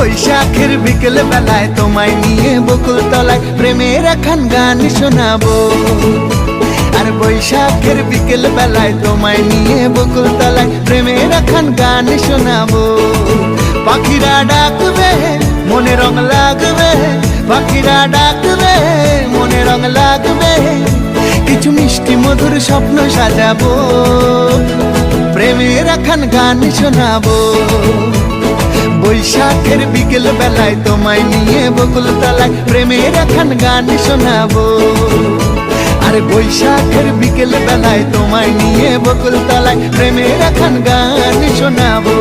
বৈশাখের বিকেল বেলায় তোমায় নিয়ে বকুল তলায় প্রেমের একখান গান শোনাবো। আর বৈশাখের বিকেল বেলায় তোমায় নিয়ে বকুল তলায় প্রেমের একখান গান শোনাবো। পাখিরা ডাকবে মনে রং লাগবে, পাখিরা ডাকবে মনে রং লাগবে, কিছু মিষ্টি মধুর স্বপ্ন সাজাবো, প্রেমের একখান গান শোনাবো। বৈশাখের বিকেল বেলায় তোমায় নিয়ে বকুল তলায় প্রেমের একখান গান শোনাবো। আরে বৈশাখের বিকেল বেলায় তোমায় নিয়ে বকুল তলায় প্রেমের একখান গান শোনাবো।